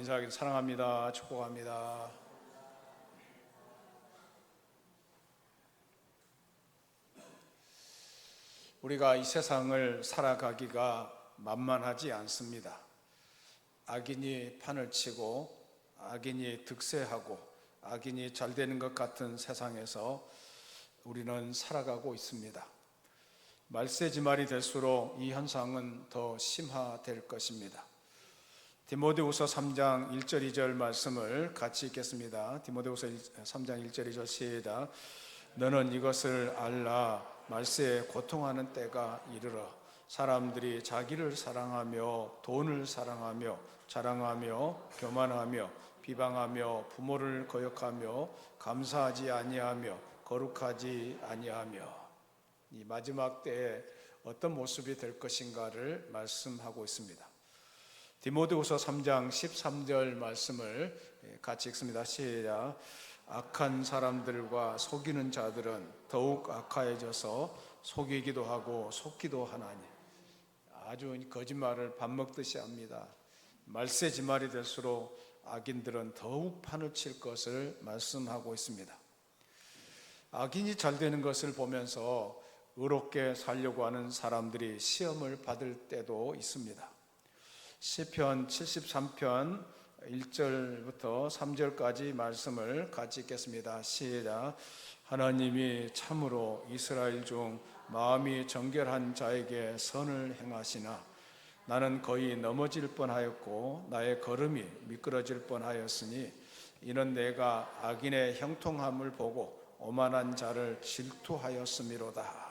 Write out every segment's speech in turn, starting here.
인사하기 사랑합니다. 축복합니다. 우리가 이 세상을 살아가기가 만만하지 않습니다. 악인이 판을 치고 악인이 득세하고 악인이 잘 되는 것 같은 세상에서 우리는 살아가고 있습니다. 말세지말이 될수록 이 현상은 더 심화될 것입니다. 디모데후서 3장 1절 2절 말씀을 같이 읽겠습니다. 디모데후서 3장 1절 2절 시작. 너는 이것을 알라. 말세에 고통하는 때가 이르러 사람들이 자기를 사랑하며 돈을 사랑하며 자랑하며 교만하며 비방하며 부모를 거역하며 감사하지 아니하며 거룩하지 아니하며, 이 마지막 때에 어떤 모습이 될 것인가를 말씀하고 있습니다. 디모데후서 3장 13절 말씀을 같이 읽습니다. 시작. 악한 사람들과 속이는 자들은 더욱 악화해져서 속이기도 하고 속기도 하나니, 아주 거짓말을 밥 먹듯이 합니다. 말세지말이 될수록 악인들은 더욱 판을 칠 것을 말씀하고 있습니다. 악인이 잘 되는 것을 보면서 의롭게 살려고 하는 사람들이 시험을 받을 때도 있습니다. 시편 73편 1절부터 3절까지 말씀을 같이 읽겠습니다. 시작. 하나님이 참으로 이스라엘 중 마음이 정결한 자에게 선을 행하시나 나는 거의 넘어질 뻔하였고 나의 걸음이 미끄러질 뻔하였으니 이는 내가 악인의 형통함을 보고 오만한 자를 질투하였음이로다.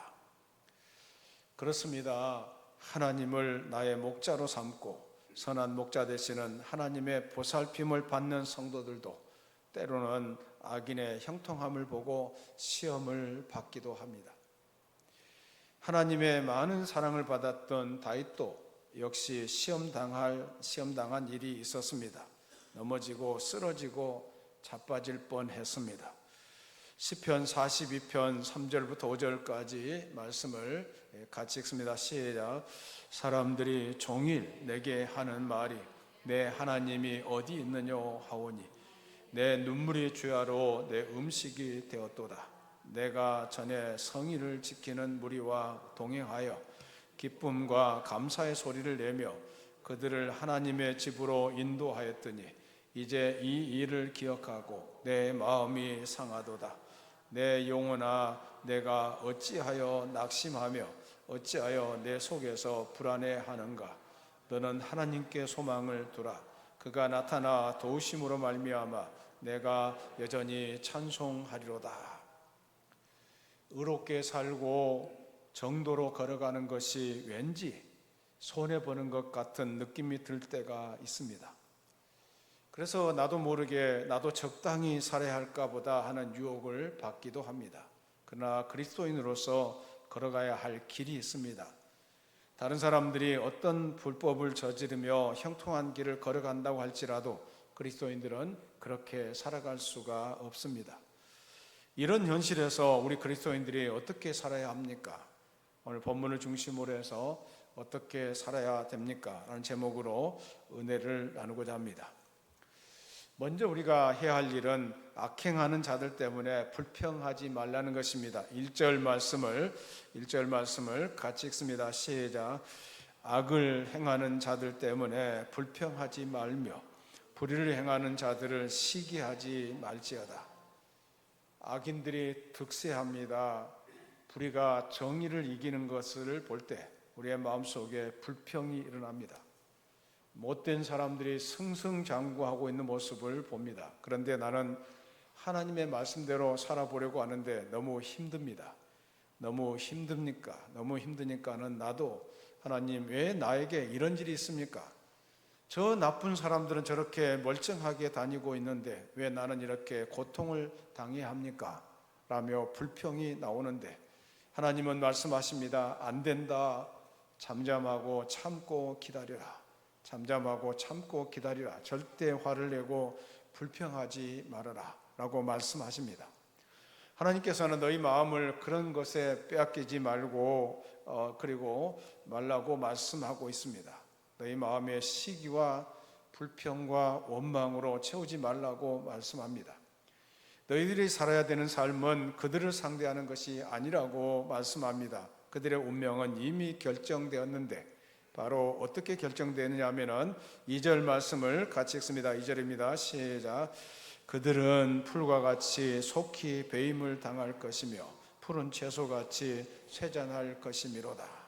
그렇습니다. 하나님을 나의 목자로 삼고 선한 목자 되시는 하나님의 보살핌을 받는 성도들도 때로는 악인의 형통함을 보고 시험을 받기도 합니다. 하나님의 많은 사랑을 받았던 다윗도 역시 시험당한 일이 있었습니다. 넘어지고 쓰러지고 자빠질 뻔했습니다. 시편 42편 3절부터 5절까지 말씀을 같이 읽습니다. 시작. 사람들이 종일 내게 하는 말이 내 하나님이 어디 있느냐 하오니 내 눈물이 주야로 내 음식이 되었도다. 내가 전에 성의를 지키는 무리와 동행하여 기쁨과 감사의 소리를 내며 그들을 하나님의 집으로 인도하였더니 이제 이 일을 기억하고 내 마음이 상하도다. 내 영혼아, 내가 어찌하여 낙심하며 어찌하여 내 속에서 불안해하는가. 너는 하나님께 소망을 두라. 그가 나타나 도우심으로 말미암아 내가 여전히 찬송하리로다. 의롭게 살고 정도로 걸어가는 것이 왠지 손해보는 것 같은 느낌이 들 때가 있습니다. 그래서 나도 모르게 나도 적당히 살아야 할까 보다 하는 유혹을 받기도 합니다. 그러나 그리스도인으로서 걸어가야 할 길이 있습니다. 다른 사람들이 어떤 불법을 저지르며 형통한 길을 걸어간다고 할지라도 그리스도인들은 그렇게 살아갈 수가 없습니다. 이런 현실에서 우리 그리스도인들이 어떻게 살아야 합니까? 오늘 본문을 중심으로 해서 어떻게 살아야 됩니까? 라는 제목으로 은혜를 나누고자 합니다. 먼저 우리가 해야 할 일은 악행하는 자들 때문에 불평하지 말라는 것입니다. 1절 말씀을 같이 읽습니다. 시작. 악을 행하는 자들 때문에 불평하지 말며 불의를 행하는 자들을 시기하지 말지어다. 악인들이 득세합니다. 불의가 정의를 이기는 것을 볼 때 우리의 마음속에 불평이 일어납니다. 못된 사람들이 승승장구하고 있는 모습을 봅니다. 그런데 나는 하나님의 말씀대로 살아보려고 하는데 너무 힘듭니다. 너무 힘듭니까? 너무 힘드니까는 나도 하나님 왜 나에게 이런 일이 있습니까? 저 나쁜 사람들은 저렇게 멀쩡하게 다니고 있는데 왜 나는 이렇게 고통을 당해야 합니까? 라며 불평이 나오는데 하나님은 말씀하십니다. 안 된다. 잠잠하고 참고 기다려라. 잠잠하고 참고 기다리라. 절대 화를 내고 불평하지 말아라 라고 말씀하십니다. 하나님께서는 너희 마음을 그런 것에 빼앗기지 말고 그리고 말라고 말씀하고 있습니다. 너희 마음에 시기와 불평과 원망으로 채우지 말라고 말씀합니다. 너희들이 살아야 되는 삶은 그들을 상대하는 것이 아니라고 말씀합니다. 그들의 운명은 이미 결정되었는데 바로 어떻게 결정되느냐 하면은 2절 말씀을 같이 읽습니다. 2절입니다. 시작. 그들은 풀과 같이 속히 배임을 당할 것이며 푸른 채소같이 쇠잔할 것이미로다.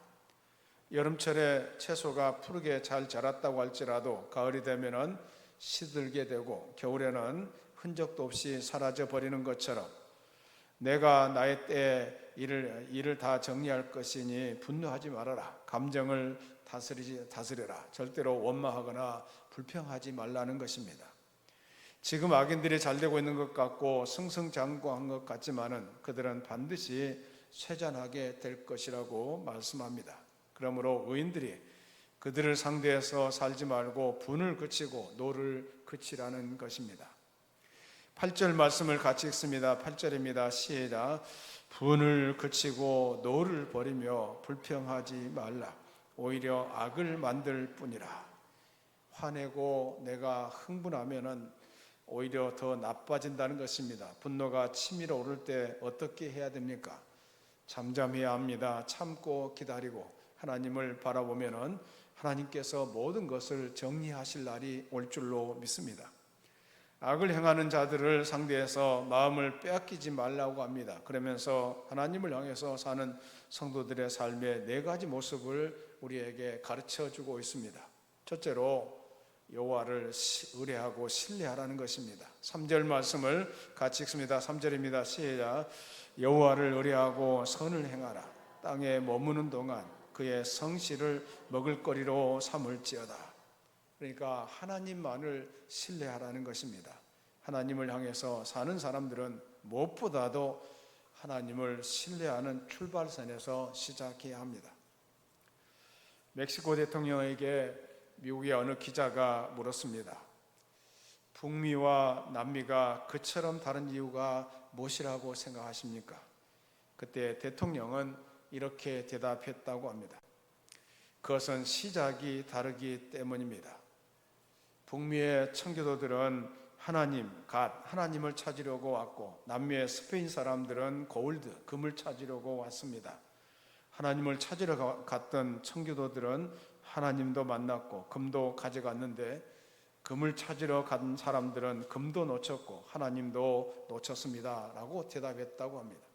여름철에 채소가 푸르게 잘 자랐다고 할지라도 가을이 되면은 시들게 되고 겨울에는 흔적도 없이 사라져 버리는 것처럼 내가 나의 때에 일을 다 정리할 것이니 분노하지 말아라. 감정을 다스려라. 절대로 원망하거나 불평하지 말라는 것입니다. 지금 악인들이 잘 되고 있는 것 같고 승승장구한 것 같지만은 그들은 반드시 쇠잔하게 될 것이라고 말씀합니다. 그러므로 의인들이 그들을 상대해서 살지 말고 분을 그치고 노를 그치라는 것입니다. 8절 말씀을 같이 읽습니다. 8절입니다. 시작. 분을 그치고 노를 버리며 불평하지 말라. 오히려 악을 만들 뿐이라. 화내고 내가 흥분하면은 오히려 더 나빠진다는 것입니다. 분노가 치밀어 오를 때 어떻게 해야 됩니까? 잠잠해야 합니다. 참고 기다리고 하나님을 바라보면은 하나님께서 모든 것을 정리하실 날이 올 줄로 믿습니다. 악을 행하는 자들을 상대해서 마음을 빼앗기지 말라고 합니다. 그러면서 하나님을 향해서 사는 성도들의 삶의 4가지 모습을 우리에게 가르쳐 주고 있습니다. 첫째로 여호와를 의뢰하고 신뢰하라는 것입니다. 3절 말씀을 같이 읽습니다. 3절입니다. 시작. 여호와를 의뢰하고 선을 행하라. 땅에 머무는 동안 그의 성실을 먹을거리로 삼을지어다. 그러니까 하나님만을 신뢰하라는 것입니다. 하나님을 향해서 사는 사람들은 무엇보다도 하나님을 신뢰하는 출발선에서 시작해야 합니다. 멕시코 대통령에게 미국의 어느 기자가 물었습니다. 북미와 남미가 그처럼 다른 이유가 무엇이라고 생각하십니까? 그때 대통령은 이렇게 대답했다고 합니다. 그것은 시작이 다르기 때문입니다. 북미의 청교도들은 하나님을 찾으려고 왔고 남미의 스페인 사람들은 금을 찾으려고 왔습니다. 하나님을 찾으러 갔던 청교도들은 하나님도 만났고 금도 가져갔는데 금을 찾으러 간 사람들은 금도 놓쳤고 하나님도 놓쳤습니다 라고 대답했다고 합니다.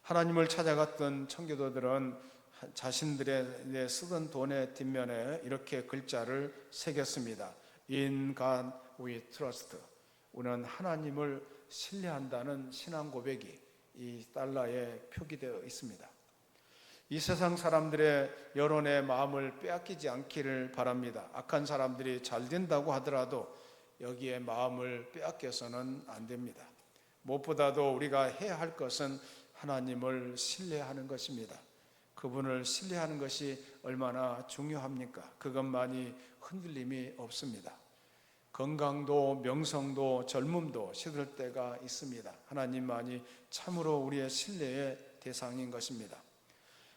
하나님을 찾아갔던 청교도들은 자신들의 쓰던 돈의 뒷면에 이렇게 글자를 새겼습니다. In God we trust. 우리는 하나님을 신뢰한다는 신앙 고백이 이 달러에 표기되어 있습니다. 이 세상 사람들의 여론의 마음을 빼앗기지 않기를 바랍니다. 악한 사람들이 잘 된다고 하더라도 여기에 마음을 빼앗겨서는 안 됩니다. 무엇보다도 우리가 해야 할 것은 하나님을 신뢰하는 것입니다. 그분을 신뢰하는 것이 얼마나 중요합니까? 그것만이 흔들림이 없습니다. 건강도 명성도 젊음도 시들 때가 있습니다. 하나님만이 참으로 우리의 신뢰의 대상인 것입니다.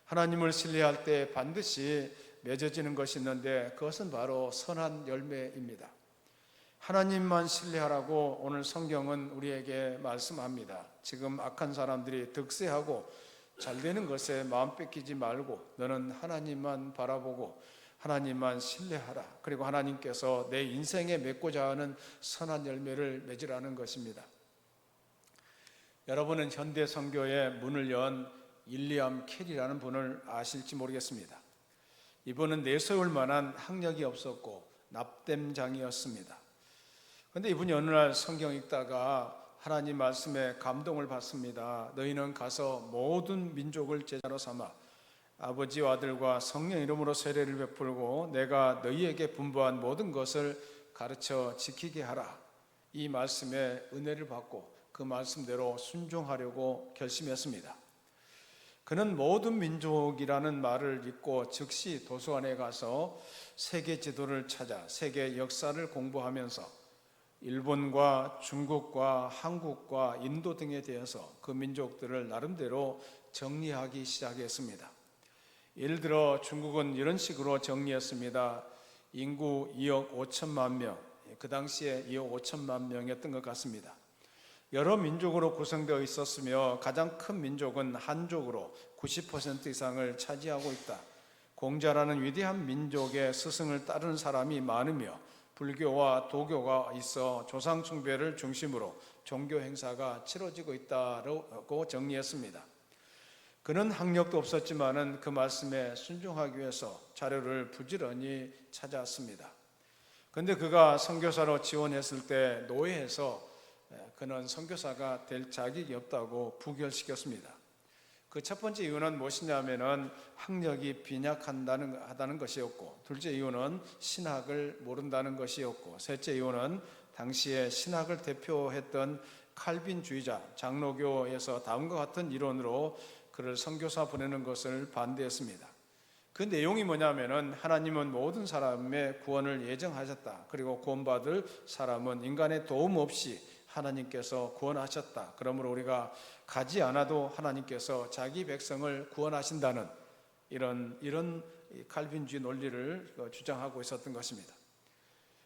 하나님을 신뢰할 때 반드시 맺어지는 것이 있는데 그것은 바로 선한 열매입니다. 하나님만 신뢰하라고 오늘 성경은 우리에게 말씀합니다. 지금 악한 사람들이 득세하고 잘되는 것에 마음 뺏기지 말고 너는 하나님만 바라보고 하나님만 신뢰하라. 그리고 하나님께서 내 인생에 맺고자 하는 선한 열매를 맺으라는 것입니다. 여러분은 현대 선교의 문을 연 윌리엄 캐리라는 분을 아실지 모르겠습니다. 이분은 내세울 만한 학력이 없었고 납땜장이었습니다. 그런데 이분이 어느 날 성경 읽다가 하나님 말씀에 감동을 받습니다. 너희는 가서 모든 민족을 제자로 삼아 아버지와 아들과 성령 이름으로 세례를 베풀고 내가 너희에게 분부한 모든 것을 가르쳐 지키게 하라. 이 말씀에 은혜를 받고 그 말씀대로 순종하려고 결심했습니다. 그는 모든 민족이라는 말을 읽고 즉시 도서관에 가서 세계 지도를 찾아 세계 역사를 공부하면서 일본과 중국과 한국과 인도 등에 대해서 그 민족들을 나름대로 정리하기 시작했습니다. 예를 들어 중국은 이런 식으로 정리했습니다. 인구 2억 5천만 명, 그 당시에 2억 5천만 명이었던 것 같습니다. 여러 민족으로 구성되어 있었으며 가장 큰 민족은 한족으로 90% 이상을 차지하고 있다. 공자라는 위대한 민족의 스승을 따르는 사람이 많으며 불교와 도교가 있어 조상 숭배를 중심으로 종교 행사가 치러지고 있다고 정리했습니다. 그는 학력도 없었지만은 그 말씀에 순종하기 위해서 자료를 부지런히 찾아왔습니다. 그런데 그가 선교사로 지원했을 때 노예에서 그는 선교사가 될 자격이 없다고 부결시켰습니다. 그 첫 번째 이유는 무엇이냐면은 학력이 빈약하다는 것이었고, 둘째 이유는 신학을 모른다는 것이었고, 셋째 이유는 당시에 신학을 대표했던 칼빈주의자 장로교에서 다음과 같은 이론으로 그를 선교사 보내는 것을 반대했습니다. 그 내용이 뭐냐면은 하나님은 모든 사람의 구원을 예정하셨다. 그리고 구원받을 사람은 인간의 도움 없이 하나님께서 구원하셨다. 그러므로 우리가 가지 않아도 하나님께서 자기 백성을 구원하신다는 이런 칼빈주의 논리를 주장하고 있었던 것입니다.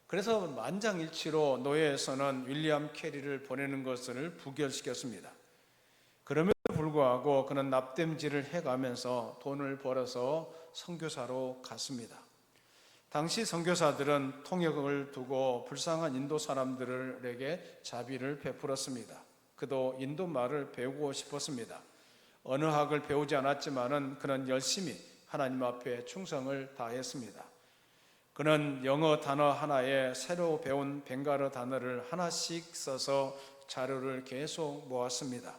그래서 만장일치로 노예에서는 윌리엄 캐리를 보내는 것을 부결시켰습니다. 그럼에도 불구하고 그는 납땜질을 해가면서 돈을 벌어서 선교사로 갔습니다. 당시 선교사들은 통역을 두고 불쌍한 인도 사람들에게 자비를 베풀었습니다. 그도 인도 말을 배우고 싶었습니다. 언어학을 배우지 않았지만은 그는 열심히 하나님 앞에 충성을 다했습니다. 그는 영어 단어 하나에 새로 배운 벵갈어 단어를 하나씩 써서 자료를 계속 모았습니다.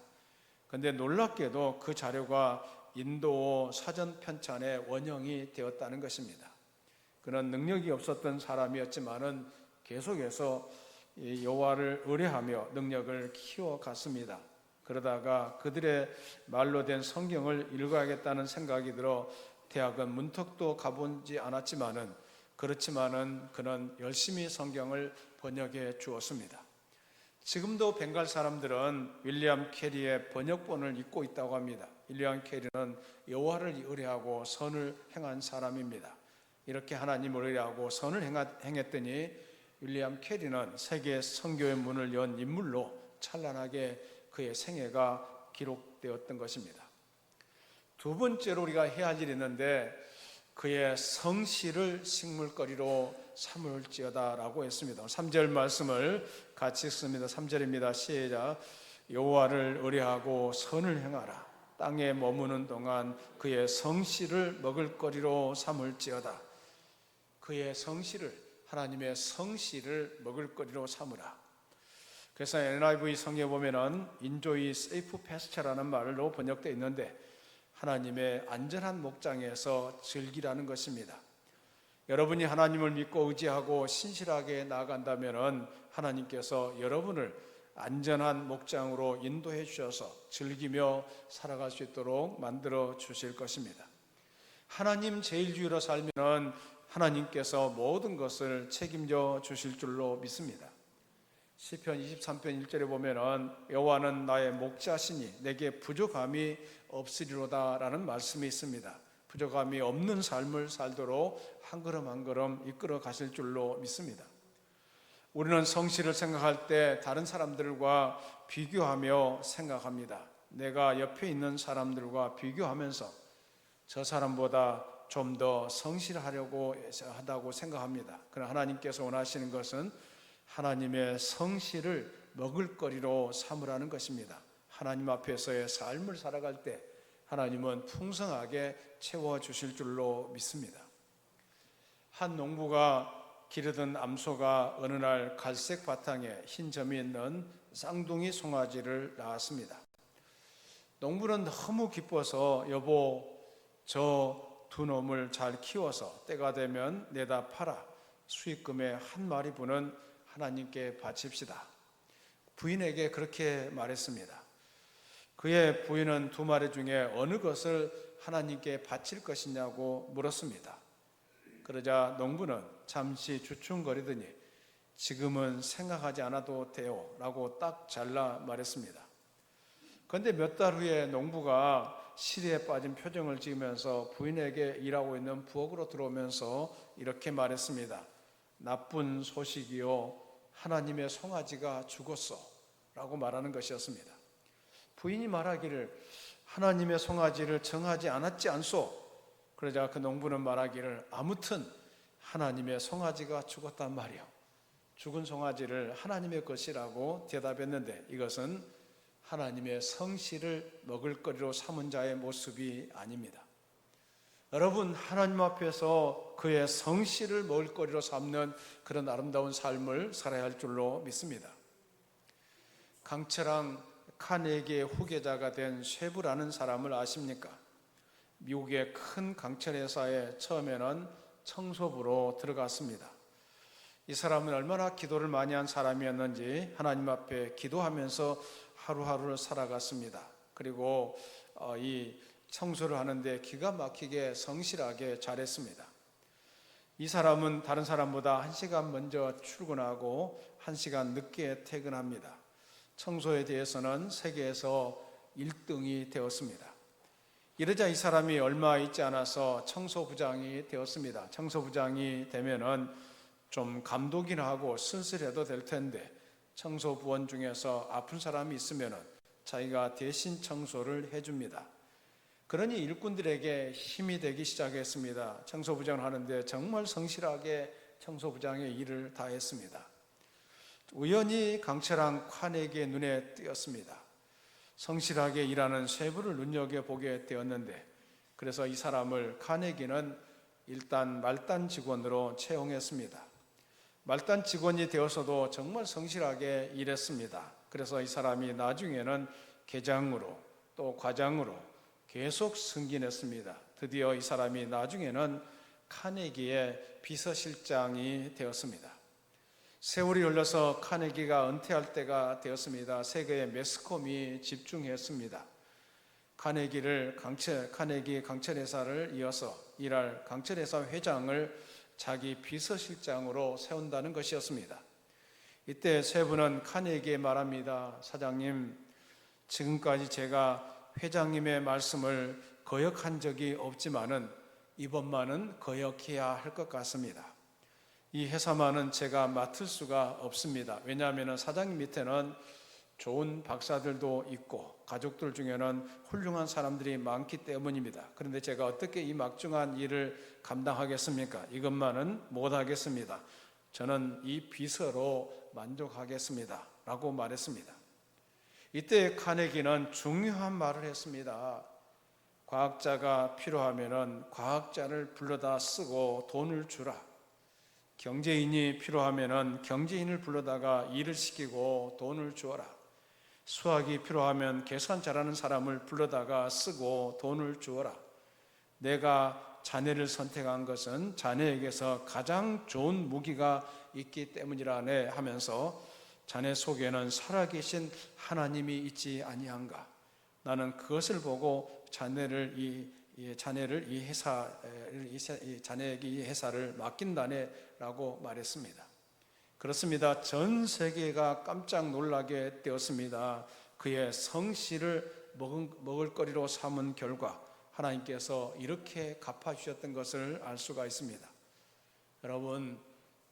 그런데 놀랍게도 그 자료가 인도 사전 편찬의 원형이 되었다는 것입니다. 그는 능력이 없었던 사람이었지만은 계속해서 여호와를 의뢰하며 능력을 키워갔습니다. 그러다가 그들의 말로 된 성경을 읽어야겠다는 생각이 들어 대학은 문턱도 가보지 않았지만은 그는 열심히 성경을 번역해 주었습니다. 지금도 벵갈 사람들은 윌리엄 캐리의 번역본을 읽고 있다고 합니다. 윌리엄 캐리는 여호와를 의뢰하고 선을 행한 사람입니다. 이렇게 하나님을 의뢰하고 선을 행했더니 윌리엄 캐리는 세계 선교의 문을 연 인물로 찬란하게 그의 생애가 기록되었던 것입니다. 두 번째로 우리가 해야 할 일이 있는데 그의 성실을 식물거리로 삼을지어다 라고 했습니다. 3절 말씀을 같이 읽습니다. 3절입니다. 시작. 여호와를 의뢰하고 선을 행하라. 땅에 머무는 동안 그의 성실을 먹을거리로 삼을지어다. 그의 성실을, 하나님의 성실을 먹을거리로 삼으라. 그래서 NIV 성경에 보면은 Enjoy safe pasture라는 말로 번역되어 있는데 하나님의 안전한 목장에서 즐기라는 것입니다. 여러분이 하나님을 믿고 의지하고 신실하게 나아간다면 하나님께서 여러분을 안전한 목장으로 인도해 주셔서 즐기며 살아갈 수 있도록 만들어 주실 것입니다. 하나님 제일주의로 살면 하나님께서 모든 것을 책임져 주실 줄로 믿습니다. 시편 23편 1절에 보면은 여호와는 나의 목자시니 내게 부족함이 없으리로다 라는 말씀이 있습니다. 부족함이 없는 삶을 살도록 한 걸음 한 걸음 이끌어 가실 줄로 믿습니다. 우리는 성실을 생각할 때 다른 사람들과 비교하며 생각합니다. 내가 옆에 있는 사람들과 비교하면서 저 사람보다 좀 더 성실하려고 하다고 생각합니다. 그러나 하나님께서 원하시는 것은 하나님의 성실을 먹을거리로 삼으라는 것입니다. 하나님 앞에서의 삶을 살아갈 때 하나님은 풍성하게 채워주실 줄로 믿습니다. 한 농부가 기르던 암소가 어느 날 갈색 바탕에 흰 점이 있는 쌍둥이 송아지를 낳았습니다. 농부는 너무 기뻐서 여보, 저 두 놈을 잘 키워서 때가 되면 내다 팔아 수익금의 한 마리분은 하나님께 바칩시다. 부인에게 그렇게 말했습니다. 그의 부인은 두 마리 중에 어느 것을 하나님께 바칠 것이냐고 물었습니다. 그러자 농부는 잠시 주춤거리더니 지금은 생각하지 않아도 돼요 라고 딱 잘라 말했습니다. 그런데 몇 달 후에 농부가 시리에 빠진 표정을 지으면서 부인에게 일하고 있는 부엌으로 들어오면서 이렇게 말했습니다. 나쁜 소식이요, 하나님의 송아지가 죽었어 라고 말하는 것이었습니다. 부인이 말하기를 하나님의 송아지를 정하지 않았지 않소. 그러자 그 농부는 말하기를 아무튼 하나님의 송아지가 죽었단 말이요, 죽은 송아지를 하나님의 것이라고 대답했는데 이것은 하나님의 성실을 먹을거리로 삼은 자의 모습이 아닙니다. 여러분, 하나님 앞에서 그의 성실을 먹을거리로 삼는 그런 아름다운 삶을 살아야 할 줄로 믿습니다. 강철왕 카네기의 후계자가 된 쉐브라는 사람을 아십니까? 미국의 큰 강철 회사에 처음에는 청소부로 들어갔습니다. 이 사람은 얼마나 기도를 많이 한 사람이었는지 하나님 앞에 기도하면서 하루하루를 살아갔습니다. 그리고 이 청소를 하는데 기가 막히게 성실하게 잘했습니다. 이 사람은 다른 사람보다 1시간 먼저 출근하고 1시간 늦게 퇴근합니다. 청소에 대해서는 세계에서 1등이 되었습니다. 이러자 이 사람이 얼마 있지 않아서 청소부장이 되었습니다. 청소부장이 되면은 좀 감독이나 하고 쓸쓸해도 될 텐데 청소부원 중에서 아픈 사람이 있으면은 자기가 대신 청소를 해줍니다. 그러니 일꾼들에게 힘이 되기 시작했습니다. 청소부장을 하는데 정말 성실하게 청소부장의 일을 다 했습니다. 우연히 강철왕 카네기의 눈에 띄었습니다. 성실하게 일하는 쉐브를 눈여겨보게 되었는데 그래서 이 사람을 카네기는 일단 말단 직원으로 채용했습니다. 말단 직원이 되어서도 정말 성실하게 일했습니다. 그래서 이 사람이 나중에는 계장으로 또 과장으로 계속 승진했습니다. 드디어 이 사람이 나중에는 카네기의 비서실장이 되었습니다. 세월이 흘러서 카네기가 은퇴할 때가 되었습니다. 세계의 매스컴이 집중했습니다. 카네기 강철회사를 이어서 일할 강철회사 회장을 자기 비서실장으로 세운다는 것이었습니다. 이때 쉐브는 카네기에 말합니다. 사장님, 지금까지 제가 회장님의 말씀을 거역한 적이 없지만은 이번만은 거역해야 할 것 같습니다. 이 회사만은 제가 맡을 수가 없습니다. 왜냐하면 사장님 밑에는 좋은 박사들도 있고 가족들 중에는 훌륭한 사람들이 많기 때문입니다. 그런데 제가 어떻게 이 막중한 일을 감당하겠습니까? 이것만은 못하겠습니다. 저는 이 비서로 만족하겠습니다 라고 말했습니다. 이때 카네기는 중요한 말을 했습니다. 과학자가 필요하면 과학자를 불러다 쓰고 돈을 주라. 경제인이 필요하면 경제인을 불러다가 일을 시키고 돈을 주어라. 수학이 필요하면 계산 잘하는 사람을 불러다가 쓰고 돈을 주어라. 내가 자네를 선택한 것은 자네에게서 가장 좋은 무기가 있기 때문이라네 하면서 자네 속에는 살아계신 하나님이 있지 아니한가. 나는 그것을 보고 자네에게 이 회사를 맡긴다네라고 말했습니다. 그렇습니다. 전 세계가 깜짝 놀라게 되었습니다. 그의 성실을 먹을거리로 삼은 결과 하나님께서 이렇게 갚아주셨던 것을 알 수가 있습니다. 여러분,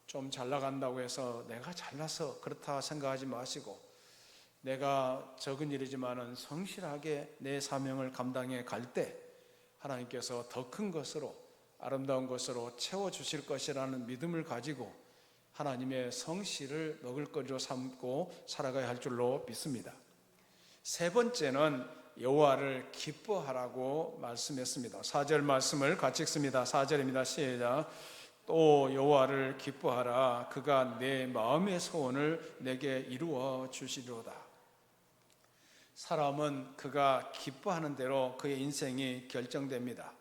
좀 잘 나간다고 해서 내가 잘나서 그렇다 생각하지 마시고 내가 적은 일이지만은 성실하게 내 사명을 감당해 갈 때 하나님께서 더 큰 것으로 아름다운 것으로 채워주실 것이라는 믿음을 가지고 하나님의 성실을 먹을거리로 삼고 살아가야 할 줄로 믿습니다. 세 번째는 여호와를 기뻐하라고 말씀했습니다. 4절 말씀을 같이 읽습니다. 4절입니다. 시작. 또 여호와를 기뻐하라. 그가 내 마음의 소원을 내게 이루어 주시리로다. 사람은 그가 기뻐하는 대로 그의 인생이 결정됩니다.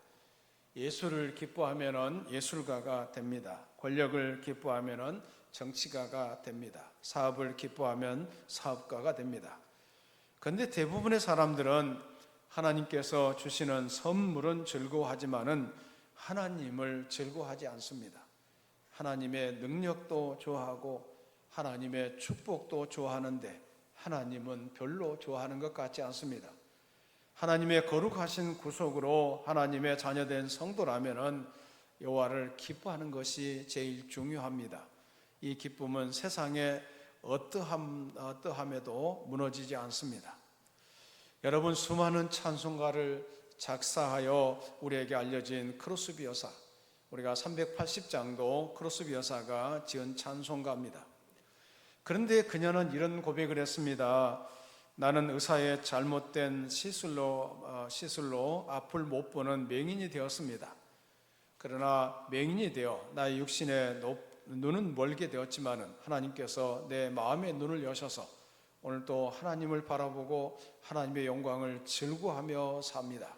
예술을 기뻐하면 예술가가 됩니다. 권력을 기뻐하면 정치가가 됩니다. 사업을 기뻐하면 사업가가 됩니다. 그런데 대부분의 사람들은 하나님께서 주시는 선물은 즐거워하지만은 하나님을 즐거워하지 않습니다. 하나님의 능력도 좋아하고 하나님의 축복도 좋아하는데 하나님은 별로 좋아하는 것 같지 않습니다. 하나님의 거룩하신 구속으로 하나님의 자녀된 성도라면은 여호와를 기뻐하는 것이 제일 중요합니다. 이 기쁨은 세상의 어떠함에도 무너지지 않습니다. 여러분, 수많은 찬송가를 작사하여 우리에게 알려진 크로스비 여사, 우리가 380장도 크로스비 여사가 지은 찬송가입니다. 그런데 그녀는 이런 고백을 했습니다. 나는 의사의 잘못된 시술로 앞을 못 보는 맹인이 되었습니다. 그러나 맹인이 되어 나의 육신의 눈은 멀게 되었지만은 하나님께서 내 마음의 눈을 여셔서 오늘 또 하나님을 바라보고 하나님의 영광을 즐거워하며 삽니다.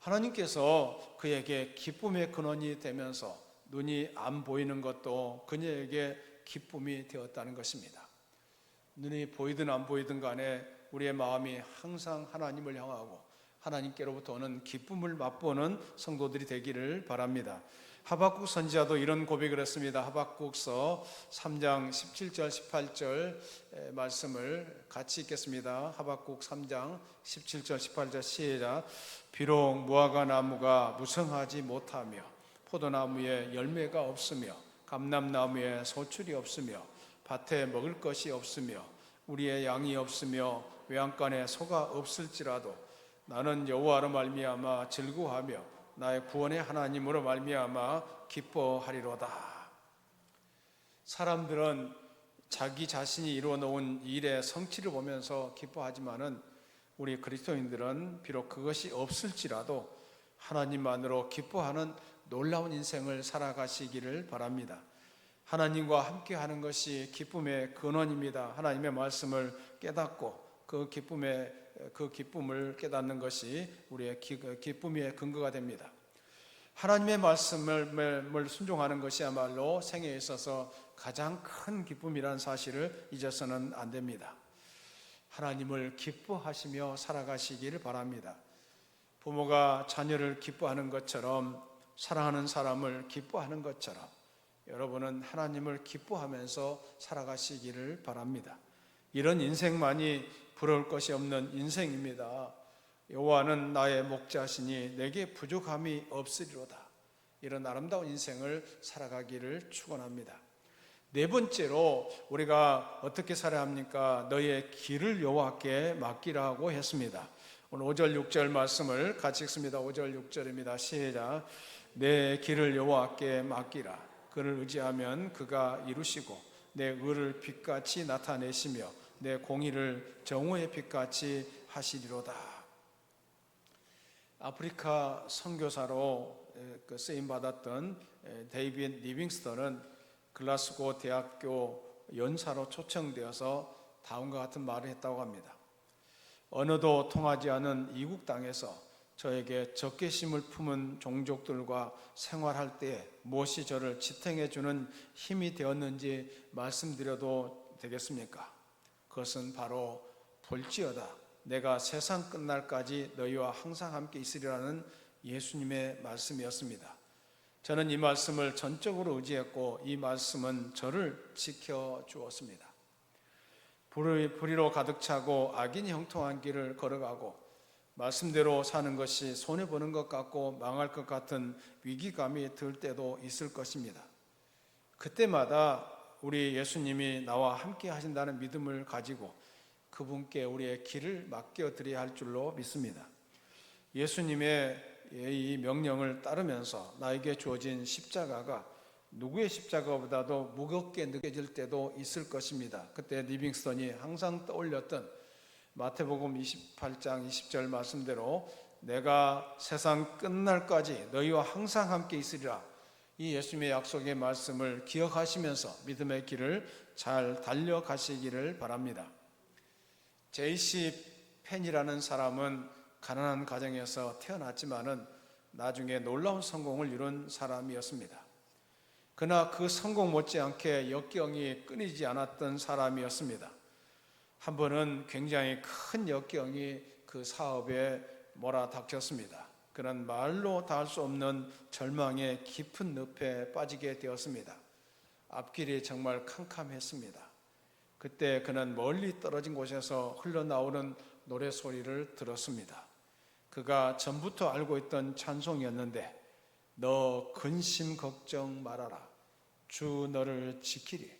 하나님께서 그에게 기쁨의 근원이 되면서 눈이 안 보이는 것도 그녀에게 기쁨이 되었다는 것입니다. 눈이 보이든 안 보이든 간에 우리의 마음이 항상 하나님을 향하고 하나님께로부터 오는 기쁨을 맛보는 성도들이 되기를 바랍니다. 하박국 선지자도 이런 고백을 했습니다. 하박국서 3장 17절 18절 말씀을 같이 읽겠습니다. 하박국 3장 17절 18절 시작. 비록 무화과 나무가 무성하지 못하며 포도나무에 열매가 없으며 감람나무에 소출이 없으며 밭에 먹을 것이 없으며 우리의 양이 없으며 외양간에 소가 없을지라도 나는 여호와로 말미암아 즐거워하며 나의 구원의 하나님으로 말미암아 기뻐하리로다. 사람들은 자기 자신이 이루어 놓은 일의 성취를 보면서 기뻐하지만은 우리 그리스도인들은 비록 그것이 없을지라도 하나님만으로 기뻐하는 놀라운 인생을 살아가시기를 바랍니다. 하나님과 함께하는 것이 기쁨의 근원입니다. 하나님의 말씀을 깨닫고 그 기쁨을 깨닫는 것이 우리의 기쁨의 근거가 됩니다. 하나님의 말씀을 순종하는 것이야말로 생애에 있어서 가장 큰 기쁨이라는 사실을 잊어서는 안 됩니다. 하나님을 기뻐하시며 살아가시기를 바랍니다. 부모가 자녀를 기뻐하는 것처럼 사랑하는 사람을 기뻐하는 것처럼 여러분은 하나님을 기뻐하면서 살아가시기를 바랍니다. 이런 인생만이 부러울 것이 없는 인생입니다. 여호와는 나의 목자시니 내게 부족함이 없으리로다. 이런 아름다운 인생을 살아가기를 축원합니다. 네 번째로 우리가 어떻게 살아야 합니까? 너의 길을 여호와께 맡기라고 했습니다. 오늘 5절 6절 말씀을 같이 읽습니다. 5절 6절입니다. 시작. 내 길을 여호와께 맡기라. 그를 의지하면 그가 이루시고 내 의를 빛같이 나타내시며 내 공의를 정오의 빛같이 하시리로다. 아프리카 선교사로 쓰임받았던 데이빗 리빙스턴은 글라스고 대학교 연사로 초청되어서 다음과 같은 말을 했다고 합니다. 언어도 통하지 않은 이국 땅에서 저에게 적개심을 품은 종족들과 생활할 때 무엇이 저를 지탱해 주는 힘이 되었는지 말씀드려도 되겠습니까? 그것은 바로 볼지어다 내가 세상 끝날까지 너희와 항상 함께 있으리라는 예수님의 말씀이었습니다. 저는 이 말씀을 전적으로 의지했고 이 말씀은 저를 지켜주었습니다. 불의로 가득 차고 악인이 형통한 길을 걸어가고 말씀대로 사는 것이 손해보는 것 같고 망할 것 같은 위기감이 들 때도 있을 것입니다. 그때마다 우리 예수님이 나와 함께 하신다는 믿음을 가지고 그분께 우리의 길을 맡겨드려야 할 줄로 믿습니다. 예수님의 이 명령을 따르면서 나에게 주어진 십자가가 누구의 십자가보다도 무겁게 느껴질 때도 있을 것입니다. 그때 리빙스턴이 항상 떠올렸던 마태복음 28장 20절 말씀대로 내가 세상 끝날까지 너희와 항상 함께 있으리라. 이 예수님의 약속의 말씀을 기억하시면서 믿음의 길을 잘 달려가시기를 바랍니다. J.C. 펜이라는 사람은 가난한 가정에서 태어났지만은 나중에 놀라운 성공을 이룬 사람이었습니다. 그러나 그 성공 못지않게 역경이 끊이지 않았던 사람이었습니다. 한 번은 굉장히 큰 역경이 그 사업에 몰아닥쳤습니다. 그는 말로 다 할 수 없는 절망의 깊은 늪에 빠지게 되었습니다. 앞길이 정말 캄캄했습니다. 그때 그는 멀리 떨어진 곳에서 흘러나오는 노래소리를 들었습니다. 그가 전부터 알고 있던 찬송이었는데 너 근심 걱정 말아라. 주 너를 지키리.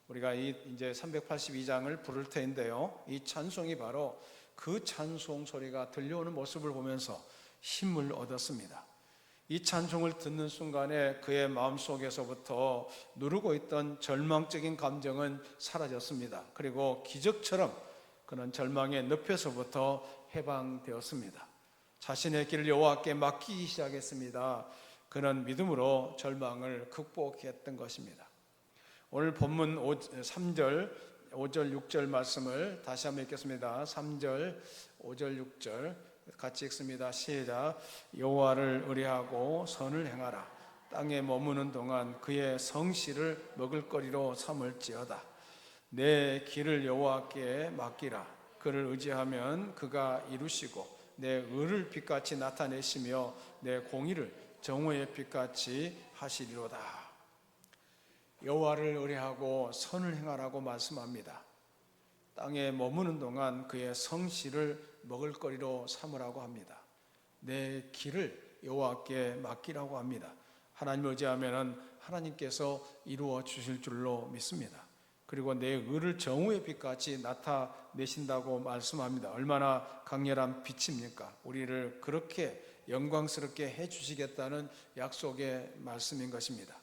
우리가 이제 382장을 부를 텐데요. 이 찬송이 바로 그 찬송 소리가 들려오는 모습을 보면서 힘을 얻었습니다. 이 찬송을 듣는 순간에 그의 마음속에서부터 누르고 있던 절망적인 감정은 사라졌습니다. 그리고 기적처럼 그는 절망의 늪에서부터 해방되었습니다. 자신의 길을 여호와께 맡기기 시작했습니다. 그는 믿음으로 절망을 극복했던 것입니다. 오늘 본문 3절, 5절, 6절 말씀을 다시 한번 읽겠습니다. 3절, 5절, 6절 같이 읽습니다. 시작. 여호와를 의뢰하고 선을 행하라. 땅에 머무는 동안 그의 성실을 먹을거리로 삼을지어다. 내 길을 여호와께 맡기라. 그를 의지하면 그가 이루시고 내 의를 빛같이 나타내시며 내 공의를 정오의 빛같이 하시리로다. 여호와를 의뢰하고 선을 행하라고 말씀합니다. 땅에 머무는 동안 그의 성실을 먹을거리로 삼으라고 합니다. 내 길을 여호와께 맡기라고 합니다. 하나님을 의지하면 하나님께서 이루어 주실 줄로 믿습니다. 그리고 내 의를 정오의 빛같이 나타내신다고 말씀합니다. 얼마나 강렬한 빛입니까? 우리를 그렇게 영광스럽게 해주시겠다는 약속의 말씀인 것입니다.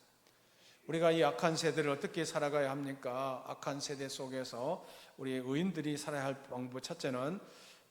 우리가 이 악한 세대를 어떻게 살아가야 합니까? 악한 세대 속에서 우리 의인들이 살아야 할 방법 첫째는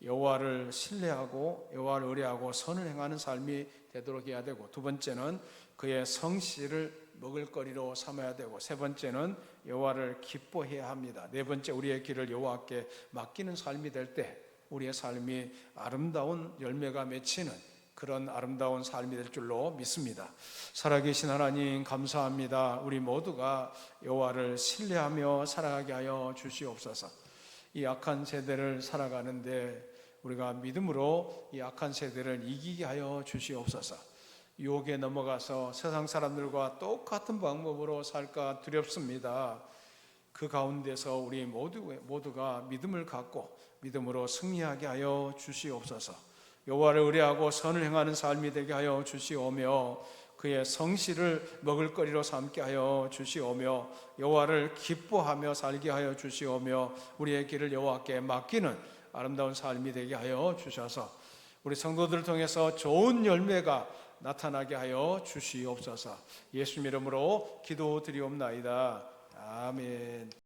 여호와를 신뢰하고 여호와를 의뢰하고 선을 행하는 삶이 되도록 해야 되고, 두 번째는 그의 성실을 먹을거리로 삼아야 되고, 세 번째는 여호와를 기뻐해야 합니다. 네 번째, 우리의 길을 여호와께 맡기는 삶이 될 때 우리의 삶이 아름다운 열매가 맺히는 그런 아름다운 삶이 될 줄로 믿습니다. 살아계신 하나님 감사합니다. 우리 모두가 여호와를 신뢰하며 살아가게 하여 주시옵소서. 이 악한 세대를 살아가는데 우리가 믿음으로 이 악한 세대를 이기게 하여 주시옵소서. 유혹에 넘어가서 세상 사람들과 똑같은 방법으로 살까 두렵습니다. 그 가운데서 우리 모두가 믿음을 갖고 믿음으로 승리하게 하여 주시옵소서. 여호와를 의뢰하고 선을 행하는 삶이 되게 하여 주시오며 그의 성실을 먹을거리로 삼게 하여 주시오며 여호와를 기뻐하며 살게 하여 주시오며 우리의 길을 여호와께 맡기는 아름다운 삶이 되게 하여 주셔서 우리 성도들을 통해서 좋은 열매가 나타나게 하여 주시옵소서. 예수님 이름으로 기도드리옵나이다. 아멘.